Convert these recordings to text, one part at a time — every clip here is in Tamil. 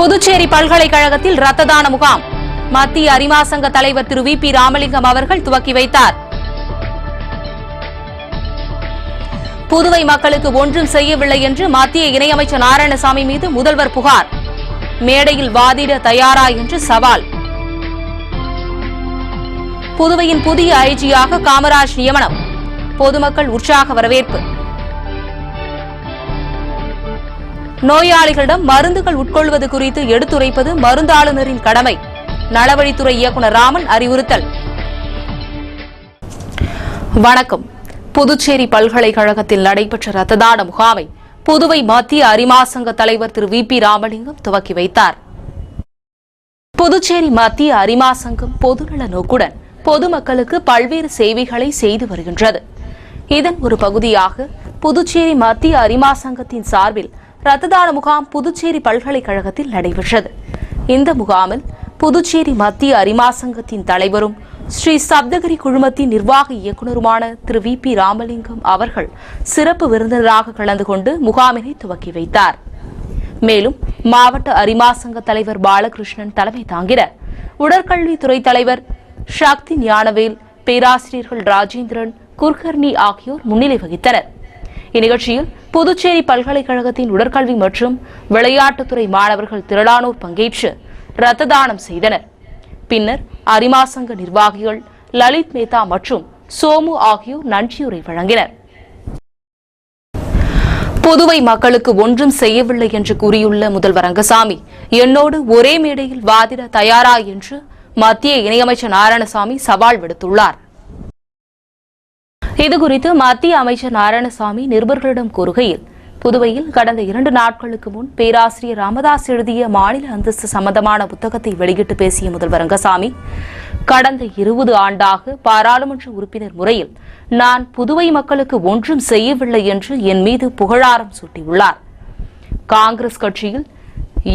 புதுச்சேரி பல்கலைக்கழகத்தில் ரத்த தான முகாம் மத்திய அரிமா சங்க தலைவர் திரு வி பி ராமலிங்கம் அவர்கள் துவக்கி வைத்தார். புதுவை மக்களுக்கு ஒன்றும் செய்யவில்லை என்று மத்திய இணையமைச்சர் நாராயணசாமி மீது முதல்வர் புகார். மேடையில் வாதிட தயாரா என்று சவால். புதுவையின் புதிய ஐஜியாக காமராஜ் நியமனம். பொதுமக்கள் உற்சாக வரவேற்பு. நோயாளிகளிடம் மருந்துகள் உட்கொள்வது குறித்து எடுத்துரைப்பது மருந்தாளுநரின் கடமை. நலவழித்துறை இயக்குநர் ராமன் அறிவுறுத்தல். வணக்கம். புதுச்சேரி பல்கலைக்கழகத்தில் நடைபெற்ற ரத்த தான முகாமை புதுவை மத்திய அரிமா சங்க தலைவர் திரு வி பி ராமலிங்கம் துவக்கி வைத்தார். புதுச்சேரி மத்திய அரிமா சங்கம் பொதுநல நோக்குடன் பொதுமக்களுக்கு பல்வேறு சேவைகளை செய்து வருகின்றது. இதன் ஒரு பகுதியாக புதுச்சேரி மத்திய அரிமா சங்கத்தின் சார்பில் ரத்த தான முகாம் புதுச்சேரி பல்கலைக்கழகத்தில் நடைபெற்றது. இந்த முகாமில் புதுச்சேரி மத்திய அரிமா சங்கத்தின் தலைவரும் ஸ்ரீ சப்தகிரி குழுமத்தின் நிர்வாக இயக்குநருமான திரு வி பி ராமலிங்கம் அவர்கள் சிறப்பு விருந்தினராக கலந்து கொண்டு முகாமினை துவக்கி வைத்தார். மேலும் மாவட்ட அரிமா சங்க தலைவர் பாலகிருஷ்ணன் தலைமை தாங்கினர். உடற்கல்வித்துறை தலைவர் சக்தி ஞானவேல், பேராசிரியர்கள் ராஜேந்திரன், குர்கர்னி ஆகியோர் முன்னிலை வகித்தனர். இந்நிகழ்ச்சியில் புதுச்சேரி பல்கலைக்கழகத்தின் உடற்கல்வி மற்றும் விளையாட்டுத்துறை மாணவர்கள் திரளானோர் பங்கேற்று ரத்த தானம் செய்தனர். பின்னர் அரிமா சங்க நிர்வாகிகள் லலித் மேத்தா மற்றும் சோமு ஆகியோர் நன்றியுரை வழங்கினர். புதுவை மக்களுக்கு ஒன்றும் செய்யவில்லை என்று கூறியுள்ள முதல்வர் ரங்கசாமி, என்னோடு ஒரே மேடையில் வாதிட தயாரா என்று மத்திய இணையமைச்சர் நாராயணசாமி சவால் விடுத்துள்ளார். இதுகுறித்து மத்திய அமைச்சர் நாராயணசாமி நிருபர்களிடம் கூறுகையில், புதுவையில் கடந்த 2 நாட்களுக்கு முன் பேராசிரியர் ராமதாஸ் எழுதிய மாநில அந்தஸ்து சம்பந்தமான புத்தகத்தை வெளியிட்டு பேசிய முதல்வர் ரங்கசாமி, கடந்த 20 ஆண்டாக பாராளுமன்ற உறுப்பினர் முறையில் நான் புதுவை மக்களுக்கு ஒன்றும் செய்யவில்லை என்று என் மீது புகழாரம் சூட்டியுள்ளார். காங்கிரஸ் கட்சியில்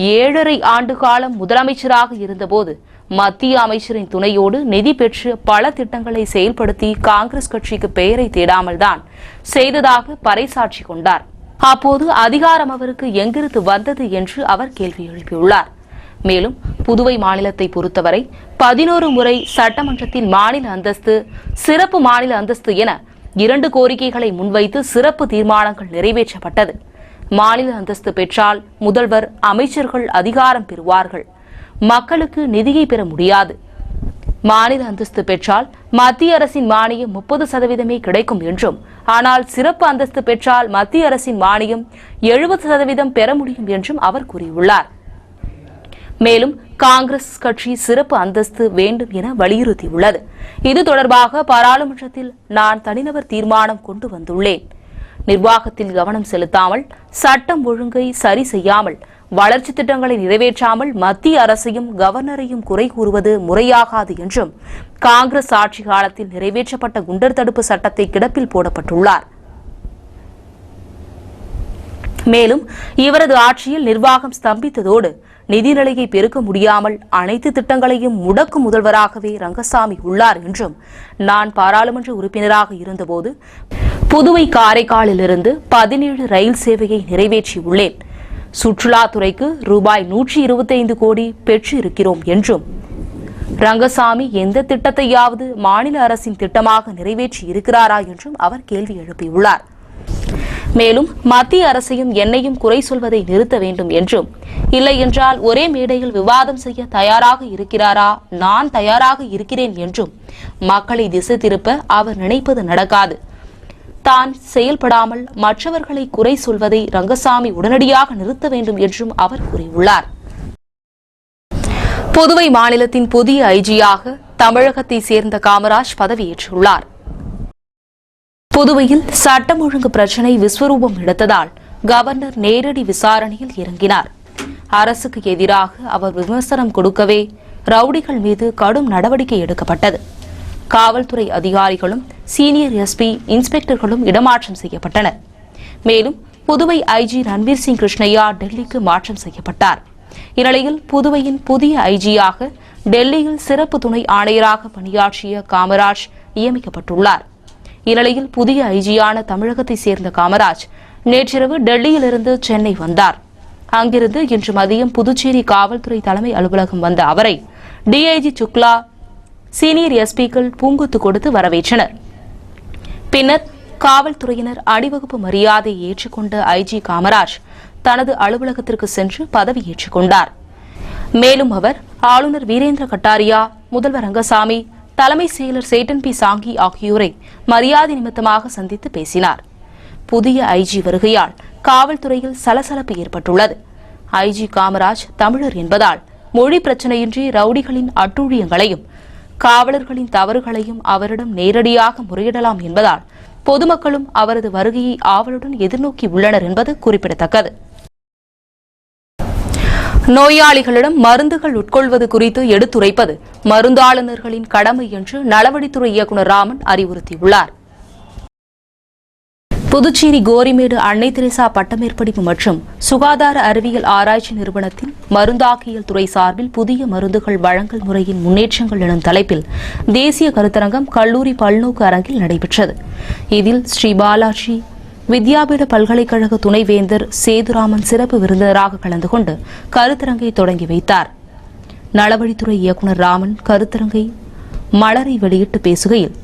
7.5 ஆண்டு காலம் முதலமைச்சராக இருந்தபோது மத்திய அமைச்சரின் துணையோடு நிதி பெற்று பல திட்டங்களை செயல்படுத்தி காங்கிரஸ் கட்சிக்கு பெயரை தேடாமல் தான் செய்ததாக பறைசாற்றி கொண்டார். அப்போது அதிகாரம் அவருக்கு எங்கிருந்து வந்தது என்று அவர் கேள்வி எழுப்பியுள்ளார். மேலும் புதுவை மாநிலத்தை பொறுத்தவரை 11 முறை சட்டமன்றத்தில் மாநில அந்தஸ்து, சிறப்பு மாநில அந்தஸ்து என 2 கோரிக்கைகளை முன்வைத்து சிறப்பு தீர்மானங்கள் நிறைவேற்றப்பட்டது. மாநில அந்தஸ்து பெற்றால் முதல்வர், அமைச்சர்கள் அதிகாரம் பெறுவார்கள். மக்களுக்கு நிதியை பெற முடியாது. மாநில அந்தஸ்து பெற்றால் மத்திய அரசின் மானியம் 30% கிடைக்கும் என்றும், ஆனால் சிறப்பு அந்தஸ்து பெற்றால் மத்திய அரசின் மானியம் 70% பெற முடியும் என்றும் அவர் கூறியுள்ளார். மேலும் காங்கிரஸ் கட்சி சிறப்பு அந்தஸ்து வேண்டும் என வலியுறுத்தியுள்ளது. இது தொடர்பாக பாராளுமன்றத்தில் நான் தனிநபர் தீர்மானம் கொண்டு வந்துள்ளேன். நிர்வாகத்தில் கவனம் செலுத்தாமல், சட்டம் ஒழுங்கை சரி செய்யாமல், வளர்ச்சி திட்டங்களை நிறைவேற்றாமல் மத்திய அரசையும் கவர்னரையும் குறை கூறுவது முறையாகாது என்றும், காங்கிரஸ் ஆட்சி காலத்தில் நிறைவேற்றப்பட்ட குண்டர் தடுப்பு சட்டத்தை கிடப்பில் போடப்பட்டுள்ளார். மேலும் இவரது ஆட்சியில் நிர்வாகம் ஸ்தம்பித்ததோடு நிதிநிலையை பெருக்க முடியாமல் அனைத்து திட்டங்களையும் முடக்கும் முதல்வராகவே ரங்கசாமி உள்ளார் என்றும், நான் பாராளுமன்ற உறுப்பினராக இருந்தபோது புதுவை காரைக்காலிலிருந்து 17 ரயில் சேவையை நிறைவேற்றியுள்ளேன். சுற்றுலாத்துறைக்கு ரூபாய் 125 கோடி பெற்று இருக்கிறோம் என்றும், ரங்கசாமி எந்த திட்டத்தையாவது மாநில அரசின் திட்டமாக நிறைவேற்றி இருக்கிறாரா என்றும் அவர் கேள்வி எழுப்பியுள்ளார். மேலும் மத்திய அரசையும் என்னையும் குறை சொல்வதை நிறுத்த வேண்டும் என்றும், இல்லை என்றால் ஒரே மேடையில் விவாதம் செய்ய தயாராக இருக்கிறாரா, நான் தயாராக இருக்கிறேன் என்றும் மக்களை திசை திருப்ப அவர் நினைப்பது நடக்காது. தான் செயல்படாமல் மற்றவர்களை குறை சொல்வதை ரங்கசாமி உடனடியாக நிறுத்த வேண்டும் என்றும் அவர் கூறியுள்ளார். புதுவை மாநிலத்தின் புதிய ஐஜியாக தமிழகத்தை சேர்ந்த காமராஜ் பதவியேற்றுள்ளார். புதுவையில் சட்டம் ஒழுங்கு பிரச்சினை விஸ்வரூபம் எடுத்ததால் கவர்னர் நேரடி விசாரணையில் இறங்கினார். அரசுக்கு எதிராக அவர் விமர்சனம் கொடுக்கவே ரவுடிகள் மீது கடும் நடவடிக்கை எடுக்கப்பட்டது. காவல்துறை அதிகாரிகளும் சீனியர் எஸ்பி, இன்ஸ்பெக்டர்களும் இடமாற்றம் செய்யப்பட்டனர். மேலும் புதுவை ஐஜி ரன்வீர் சிங் கிருஷ்ணய்யா டெல்லிக்கு மாற்றம் செய்யப்பட்டார். இந்நிலையில் புதுவையின் புதிய ஐஜியாக டெல்லியில் சிறப்பு துணை ஆணையராக பணியாற்றிய காமராஜ் நியமிக்கப்பட்டுள்ளார். இந்நிலையில் புதிய ஐஜியான தமிழகத்தை சேர்ந்த காமராஜ் நேற்றிரவு டெல்லியிலிருந்து சென்னை வந்தார். அங்கிருந்து இன்று மதியம் புதுச்சேரி காவல்துறை தலைமை அலுவலகம் வந்த அவரை டிஐஜி சுக்லா, சீனியர் எஸ்பிக்கள் பூங்கொத்து கொடுத்து வரவேற்றனர். பின்னர் காவல்துறையினர் அணிவகுப்பு மரியாதையை ஏற்றுக்கொண்ட ஐஜி காமராஜ் தனது அலுவலகத்திற்கு சென்று பதவியேற்றுக் கொண்டார். மேலும் அவர் ஆளுநர் வீரேந்திர கட்டாரியா, முதல்வர் ரங்கசாமி, தலைமை செயலர் சேட்டன் பி சாங்கி ஆகியோரை மரியாதை நிமித்தமாக சந்தித்து பேசினார். புதிய ஐஜி வருகையால் காவல்துறையில் சலசலப்பு ஏற்பட்டுள்ளது. ஐஜி காமராஜ் தமிழர் என்பதால் மொழி பிரச்சினையின்றி ரவுடிகளின் அட்டூழியங்களையும் காவலர்களின் தவறுகளையும் அவரிடம் நேரடியாக முறையிடலாம் என்பதால் பொதுமக்களும் அவரது வருகையை ஆவலுடன் எதிர்நோக்கி உள்ளனர் என்பது குறிப்பிடத்தக்கது. நோயாளிகளிடம் மருந்துகள் உட்கொள்வது குறித்து எடுத்துரைப்பது மருந்தாளுநர்களின் கடமை என்று நலவழித்துறை இயக்குநர் ராமன் அறிவுறுத்தியுள்ளார். புதுச்சேரி கோரிமேடு அன்னை தெரசா பட்டமேற்படிப்பு மற்றும் சுகாதார அறிவியல் ஆராய்ச்சி நிறுவனத்தின் மருந்தாக்கியல் துறை சார்பில் புதிய மருந்துகள் வழங்கல் முறையின் முன்னேற்றங்கள் எனும் தலைப்பில் தேசிய கருத்தரங்கம் கல்லூரி பல்நோக்கு அரங்கில் நடைபெற்றது. இதில் ஸ்ரீ பாலாஜி வித்யாபீட பல்கலைக்கழக துணைவேந்தர் சேதுராமன் சிறப்பு விருந்தினராக கலந்து கொண்டு கருத்தரங்கை தொடங்கி வைத்தார். நலவழித்துறை இயக்குநர் ராமன் கருத்தரங்கை மலரை வெளியிட்டு பேசுகையில்,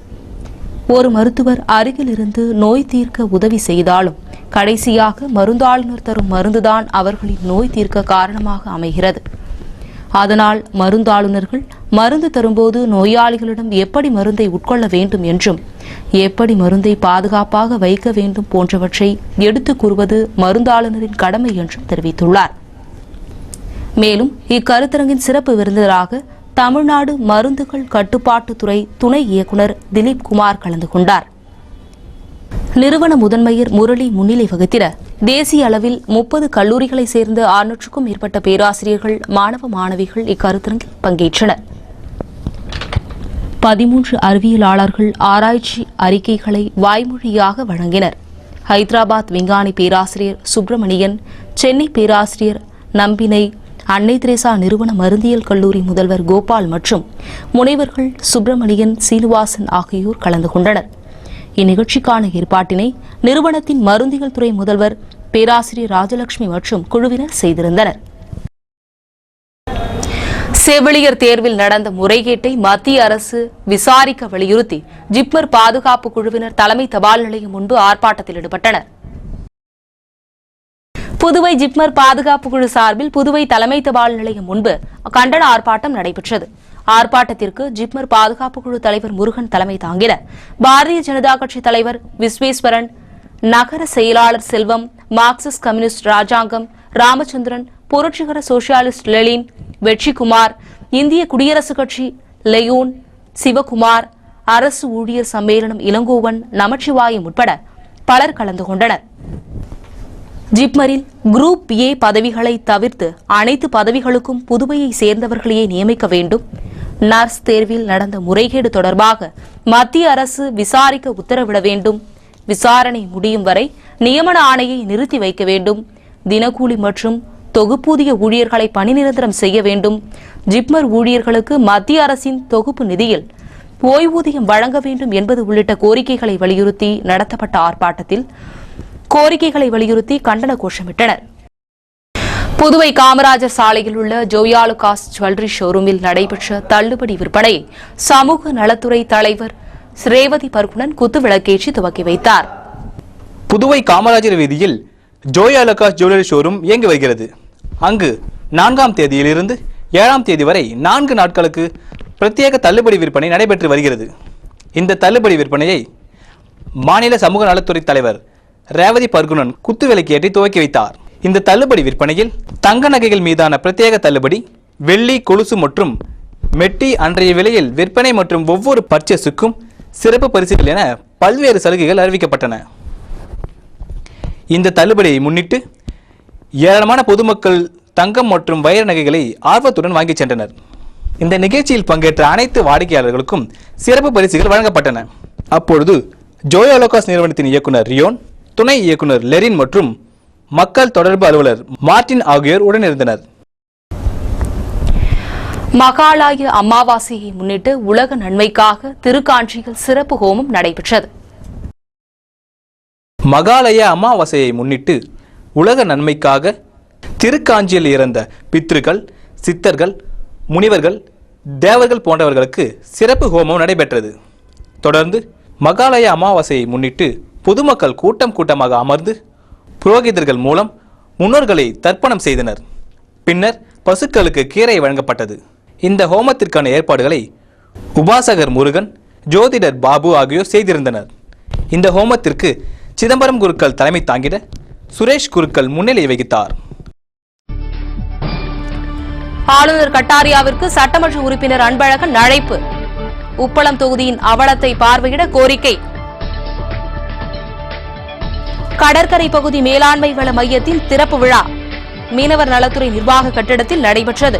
ஒரு மருத்துவர் அருகில் இருந்து நோய் தீர்க்க உதவி செய்தாலும் கடைசியாக மருந்தாளுநர் தரும் மருந்துதான் அவர்களின் நோய் தீர்க்க காரணமாக அமைகிறது. அதனால் மருந்தாளுநர்கள் மருந்து தரும்போது நோயாளிகளிடம் எப்படி மருந்தை உட்கொள்ள வேண்டும் என்றும் எப்படி மருந்தை பாதுகாப்பாக வைக்க வேண்டும் போன்றவற்றை எடுத்துக் கூறுவது மருந்தாளுநரின் கடமை என்றும் தெரிவித்துள்ளார். மேலும் இக்கருத்தரங்கின் சிறப்பு விருந்தினராக தமிழ்நாடு மருந்துகள் கட்டுப்பாட்டுத்துறை துணை இயக்குநர் திலீப் குமார் கலந்து கொண்டார். நிறுவன முதன்மையர் முரளி முன்னிலை வகித்திட தேசிய அளவில் 30 கல்லூரிகளை சேர்ந்த 600க்கும் மேற்பட்ட பேராசிரியர்கள், மாணவ மாணவிகள் இக்கருத்தரங்கில் பங்கேற்றனர். 13 அறிவியலாளர்கள் ஆராய்ச்சி அறிக்கைகளை வாய்மொழியாக வழங்கினர். ஹைதராபாத் விஞ்ஞானி பேராசிரியர் சுப்பிரமணியன், சென்னை பேராசிரியர் நம்பினை, அன்னை தெரசா நிறுவன மருந்தியல் கல்லூரி முதல்வர் கோபால் மற்றும் முனைவர்கள் சுப்பிரமணியன், சீனிவாசன் ஆகியோர் கலந்து கொண்டனர். இந்நிகழ்ச்சிக்கான ஏற்பாட்டினை நிறுவனத்தின் மருந்தியல் துறை முதல்வர் பேராசிரியர் ராஜலட்சுமி மற்றும் குழுவினர் செய்திருந்தனர். செவிலியர் தேர்வில் நடந்த முறைகேட்டை மத்திய அரசு விசாரிக்க வலியுறுத்தி ஜிப்மர் பாதுகாப்பு குழுவினர் தலைமை தபால் நிலையம் முன்பு ஆர்ப்பாட்டத்தில் ஈடுபட்டனர். புதுவை ஜிப்மர் பாதுகாப்பு குழு சார்பில் புதுவை தலைமை தபால் நிலையம் முன்பு கண்டன ஆர்ப்பாட்டம் நடைபெற்றது. ஆர்ப்பாட்டத்திற்கு ஜிப்மர் பாதுகாப்பு குழு தலைவர் முருகன் தலைமை தாங்கினர். பாரதிய ஜனதா கட்சி தலைவர் விஸ்வேஸ்வரன், நகர செயலாளர் செல்வம், மார்க்சிஸ்ட் கம்யூனிஸ்ட் ராஜாங்கம், ராமச்சந்திரன், புரட்சிகர சோசியலிஸ்ட் லெலின், வெற்றிக்குமார், இந்திய குடியரசுக் கட்சி லெயோன், சிவகுமார், அரசு ஊழியர் சம்மேளனம் இளங்கோவன், நமச்சிவாயம் உட்பட பலர் கலந்து கொண்டனர். ஜிப்மரில் குரூப் ஏ பதவிகளை தவிர்த்து அனைத்து பதவிகளுக்கும் புதுவையை சேர்ந்தவர்களையே நியமிக்க வேண்டும். நர்ஸ் தேர்வில் நடந்த முறைகேடு தொடர்பாக மத்திய அரசு விசாரிக்க உத்தரவிட வேண்டும். விசாரணை முடியும் வரை நியமன ஆணையை நிறுத்தி வைக்க வேண்டும். தினக்கூலி மற்றும் தொகுப்பூதிய ஊழியர்களை பணி நிரந்தரம் செய்ய வேண்டும். ஜிப்மர் ஊழியர்களுக்கு மத்திய அரசின் தொகுப்பு நிதியில் ஓய்வூதியம் வழங்க வேண்டும் என்பது உள்ளிட்ட கோரிக்கைகளை வலியுறுத்தி நடத்தப்பட்ட ஆர்ப்பாட்டத்தில் கண்டன கோஷமிட்டனர். புதுவை காமராஜர் சாலையில் உள்ள ஜோயாலுகாஸ் ஜுவல்லரி ஷோரூமில் நடைபெற்ற தள்ளுபடி விற்பனையை சமூக நலத்துறை தலைவர் ரேவதி பர்குணன் குத்துவிளக்கேற்றி துவக்கி வைத்தார். புதுவை காமராஜர் வீதியில் ஜோயாலுகாஸ் ஜுவல்லரி ஷோரூம் இயங்கி வருகிறது. அங்கு 4ஆம் தேதியிலிருந்து 7ஆம் தேதி வரை 4 நாட்களுக்கு பிரத்யேக தள்ளுபடி விற்பனை நடைபெற்று வருகிறது. இந்த தள்ளுபடி விற்பனையை மாநில சமூக நலத்துறை தலைவர் ரேவதி பர்குணன் குத்துவிளக்கேற்றி துவக்கி வைத்தார். இந்த தள்ளுபடி விற்பனையில் தங்க நகைகள் மீதான பிரத்யேக தள்ளுபடி, வெள்ளி கொலுசு மற்றும் மெட்டி அன்றைய விலையில் விற்பனை மற்றும் ஒவ்வொரு பர்ச்சேஸுக்கும் சிறப்பு பரிசுகள் என பல்வேறு சலுகைகள் அறிவிக்கப்பட்டன. இந்த தள்ளுபடியை முன்னிட்டு ஏராளமான பொதுமக்கள் தங்கம் மற்றும் வைர நகைகளை ஆர்வத்துடன் வாங்கி சென்றனர். இந்த நிகழ்ச்சியில் பங்கேற்ற அனைத்து வாடிக்கையாளர்களுக்கும் சிறப்பு பரிசுகள் வழங்கப்பட்டன. அப்பொழுது ஜோயாலுகாஸ் நிறுவனத்தின் இயக்குனர் ரியோன், துணை இயக்குனர் லெரின் மற்றும் மக்கள் தொடர்பு அலுவலர் மார்டின் ஆகியோர் உடனிருந்தனர். மகாலய அமாவாசையை முன்னிட்டு உலக நன்மைக்காக திருக்காஞ்சியில் சிறப்பு ஹோமம் நடைபெற்றது. மகாலய அமாவாசையை முன்னிட்டு உலக நன்மைக்காக திருக்காஞ்சியில் இறந்த பித்ருக்கள், சித்தர்கள், முனிவர்கள், தேவர்கள் போன்றவர்களுக்கு சிறப்பு ஹோமம் நடைபெற்றது. தொடர்ந்து மகாலய அமாவாசையை முன்னிட்டு பொதுமக்கள் கூட்டம் கூட்டமாக அமர்ந்து புரோகிதர்கள் மூலம் முன்னோர்களை தர்ப்பணம் செய்தனர். பின்னர் பசுக்களுக்கு கீரை வழங்கப்பட்டது. இந்த ஹோமத்திற்கான ஏற்பாடுகளை உபாசகர் முருகன், ஜோதிடர் பாபு ஆகியோர் செய்திருந்தனர். இந்த ஹோமத்திற்கு சிதம்பரம் குருக்கள் தலைமை தாங்கிட சுரேஷ் குருக்கள் முன்னிலை வகித்தார். ஆளுநர் கட்டாரியாவிற்கு சட்டமன்ற உறுப்பினர் அன்பழகன் அழைப்பு. உப்பளம் தொகுதியின் அவலத்தை பார்வையிட கோரிக்கை. கடற்கரை பகுதி மேலாண்மை வள மையத்தின் திறப்பு விழா மீனவர் நலத்துறை நிர்வாக கட்டிடத்தில் நடைபெற்றது.